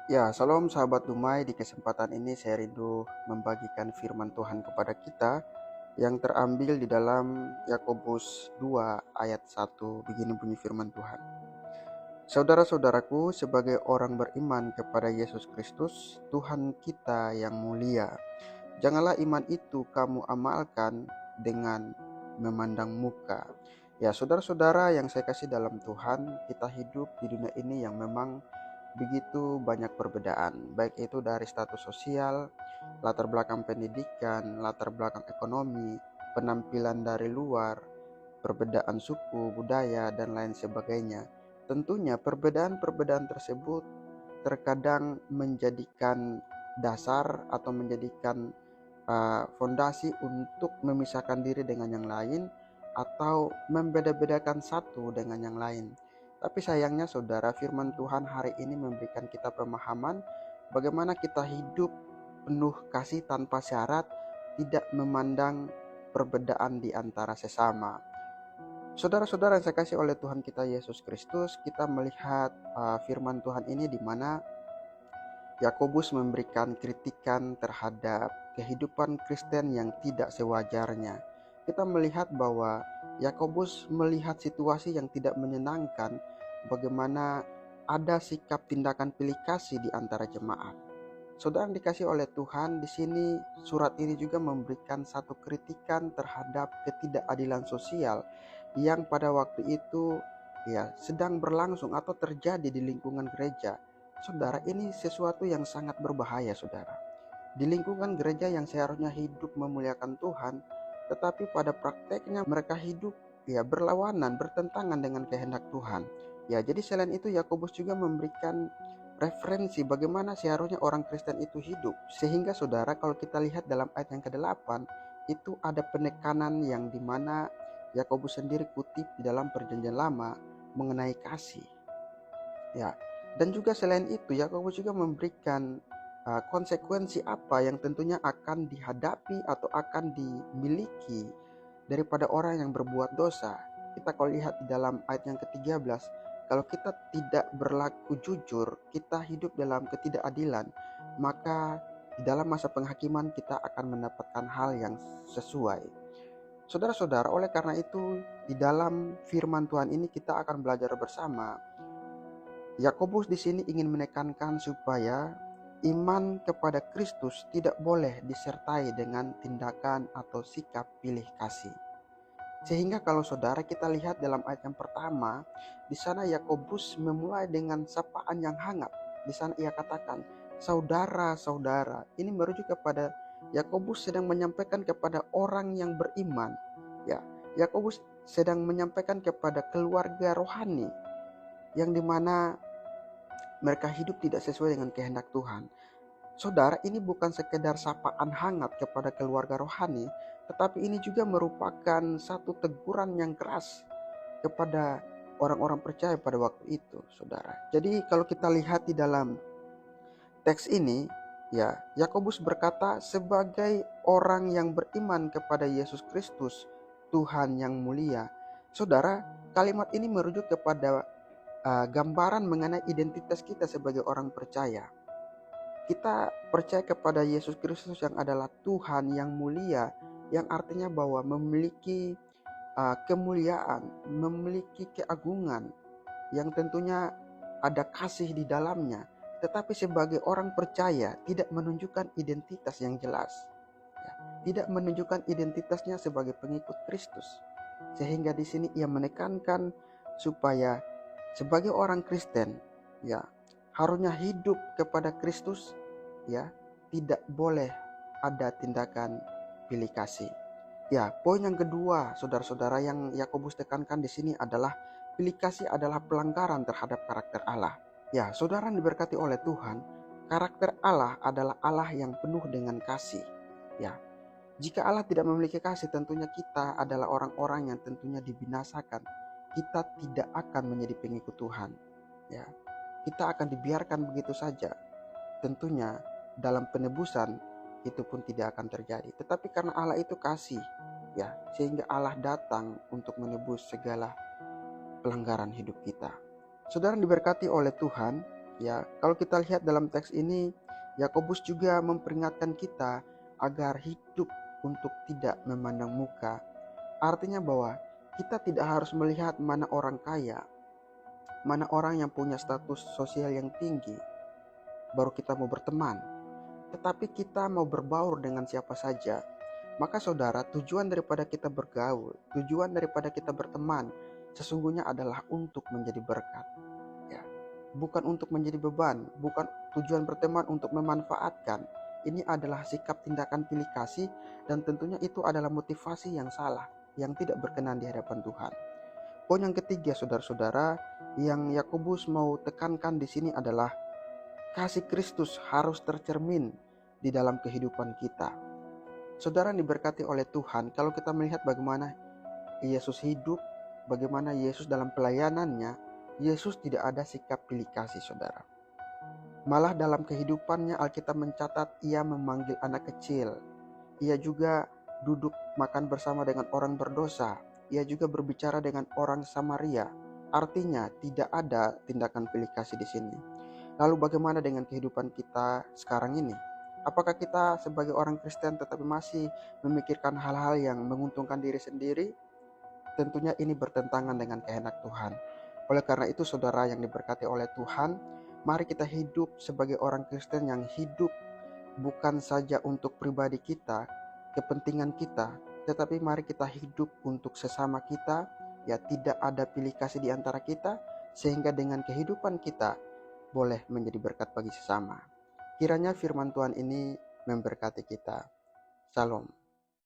Ya, salam sahabat Dumai. Di kesempatan ini saya rindu membagikan firman Tuhan kepada kita yang terambil di dalam Yakobus 2 ayat 1. Begini bunyi firman Tuhan. Saudara-saudaraku, sebagai orang beriman kepada Yesus Kristus, Tuhan kita yang mulia, janganlah iman itu kamu amalkan dengan memandang muka. Ya, saudara-saudara yang saya kasih dalam Tuhan, kita hidup di dunia ini yang memang begitu banyak perbedaan, baik itu dari status sosial, latar belakang pendidikan, latar belakang ekonomi, penampilan dari luar, perbedaan suku, budaya, dan lain sebagainya. Tentunya perbedaan-perbedaan tersebut terkadang menjadikan dasar atau menjadikan fondasi untuk memisahkan diri dengan yang lain atau membeda-bedakan satu dengan yang lain. Tapi sayangnya saudara, firman Tuhan hari ini memberikan kita pemahaman bagaimana kita hidup penuh kasih tanpa syarat, tidak memandang perbedaan di antara sesama. Saudara-saudara yang saya kasih oleh Tuhan kita Yesus Kristus, kita melihat firman Tuhan ini di mana Yakobus memberikan kritikan terhadap kehidupan Kristen yang tidak sewajarnya. Kita melihat bahwa Yakobus melihat situasi yang tidak menyenangkan, bagaimana ada sikap tindakan pilih kasih di antara jemaat. Saudara yang dikasih oleh Tuhan, di sini surat ini juga memberikan satu kritikan terhadap ketidakadilan sosial yang pada waktu itu sedang berlangsung atau terjadi di lingkungan gereja. Saudara, ini sesuatu yang sangat berbahaya, saudara. Di lingkungan gereja yang seharusnya hidup memuliakan Tuhan, tetapi pada prakteknya mereka hidup berlawanan, bertentangan dengan kehendak Tuhan. Ya, jadi selain itu Yakobus juga memberikan referensi bagaimana seharusnya orang Kristen itu hidup. Sehingga saudara, kalau kita lihat dalam ayat yang ke-8, itu ada penekanan yang dimana Yakobus sendiri kutip di dalam perjanjian lama mengenai kasih. Ya, dan juga selain itu Yakobus juga memberikan konsekuensi apa yang tentunya akan dihadapi atau akan dimiliki daripada orang yang berbuat dosa. Kita kalau lihat di dalam ayat yang ke-13, kalau kita tidak berlaku jujur, kita hidup dalam ketidakadilan, maka di dalam masa penghakiman kita akan mendapatkan hal yang sesuai. Saudara-saudara, oleh karena itu di dalam firman Tuhan ini kita akan belajar bersama. Yakobus di sini ingin menekankan supaya iman kepada Kristus tidak boleh disertai dengan tindakan atau sikap pilih kasih. Sehingga kalau saudara kita lihat dalam ayat yang pertama, di sana Yakobus memulai dengan sapaan yang hangat. Di sana ia katakan, saudara-saudara. Ini merujuk kepada Yakobus sedang menyampaikan kepada orang yang beriman. Ya, Yakobus sedang menyampaikan kepada keluarga rohani yang dimana mereka hidup tidak sesuai dengan kehendak Tuhan. Saudara, ini bukan sekedar sapaan hangat kepada keluarga rohani, tetapi ini juga merupakan satu teguran yang keras kepada orang-orang percaya pada waktu itu, saudara. Jadi kalau kita lihat di dalam teks ini, Yakobus berkata sebagai orang yang beriman kepada Yesus Kristus, Tuhan yang mulia. Saudara, kalimat ini merujuk kepada gambaran mengenai identitas kita sebagai orang percaya. Kita percaya kepada Yesus Kristus yang adalah Tuhan yang mulia, yang artinya bahwa memiliki kemuliaan, memiliki keagungan, yang tentunya ada kasih di dalamnya. Tetapi sebagai orang percaya tidak menunjukkan identitas yang jelas, tidak menunjukkan identitasnya sebagai pengikut Kristus. Sehingga di sini ia menekankan supaya sebagai orang Kristen harusnya hidup kepada Kristus, tidak boleh ada tindakan pilih kasih. Poin yang kedua, saudara-saudara, yang Yakobus tekankan di sini adalah pilih kasih adalah pelanggaran terhadap karakter Allah. Saudara yang diberkati oleh Tuhan, karakter Allah adalah Allah yang penuh dengan kasih. Jika Allah tidak memiliki kasih, tentunya kita adalah orang-orang yang tentunya dibinasakan. Kita tidak akan menjadi pengikut Tuhan. Kita akan dibiarkan begitu saja. Tentunya dalam penebusan itu pun tidak akan terjadi. Tetapi karena Allah itu kasih, sehingga Allah datang untuk menebus segala pelanggaran hidup kita. Saudara diberkati oleh Tuhan, Ya, kalau kita lihat dalam teks ini, Yakobus juga memperingatkan kita agar hidup untuk tidak memandang muka. Artinya bahwa kita tidak harus melihat mana orang kaya, mana orang yang punya status sosial yang tinggi, baru kita mau berteman. Tetapi kita mau berbaur dengan siapa saja. Maka saudara, tujuan daripada kita bergaul, tujuan daripada kita berteman, sesungguhnya adalah untuk menjadi berkat. Ya, bukan untuk menjadi beban, bukan tujuan berteman untuk memanfaatkan. Ini adalah sikap tindakan pilih kasih, dan tentunya itu adalah motivasi yang salah, yang tidak berkenan di hadapan Tuhan. Poin yang ketiga, saudara-saudara, yang Yakobus mau tekankan di sini adalah kasih Kristus harus tercermin di dalam kehidupan kita. Saudara yang diberkati oleh Tuhan, kalau kita melihat bagaimana Yesus hidup, bagaimana Yesus dalam pelayanannya, Yesus tidak ada sikap pilih kasih, saudara. Malah dalam kehidupannya Alkitab mencatat ia memanggil anak kecil. Ia juga duduk makan bersama dengan orang berdosa. Ia juga berbicara dengan orang Samaria. Artinya tidak ada tindakan pilih kasih di sini. Lalu bagaimana dengan kehidupan kita sekarang ini? Apakah kita sebagai orang Kristen tetapi masih memikirkan hal-hal yang menguntungkan diri sendiri? Tentunya ini bertentangan dengan kehendak Tuhan. Oleh karena itu, saudara yang diberkati oleh Tuhan, mari kita hidup sebagai orang Kristen yang hidup bukan saja untuk pribadi kita, kepentingan kita, tetapi mari kita hidup untuk sesama kita. Ya, tidak ada pilih kasih di antara kita, sehingga dengan kehidupan kita boleh menjadi berkat bagi sesama. Kiranya firman Tuhan ini memberkati kita. Shalom.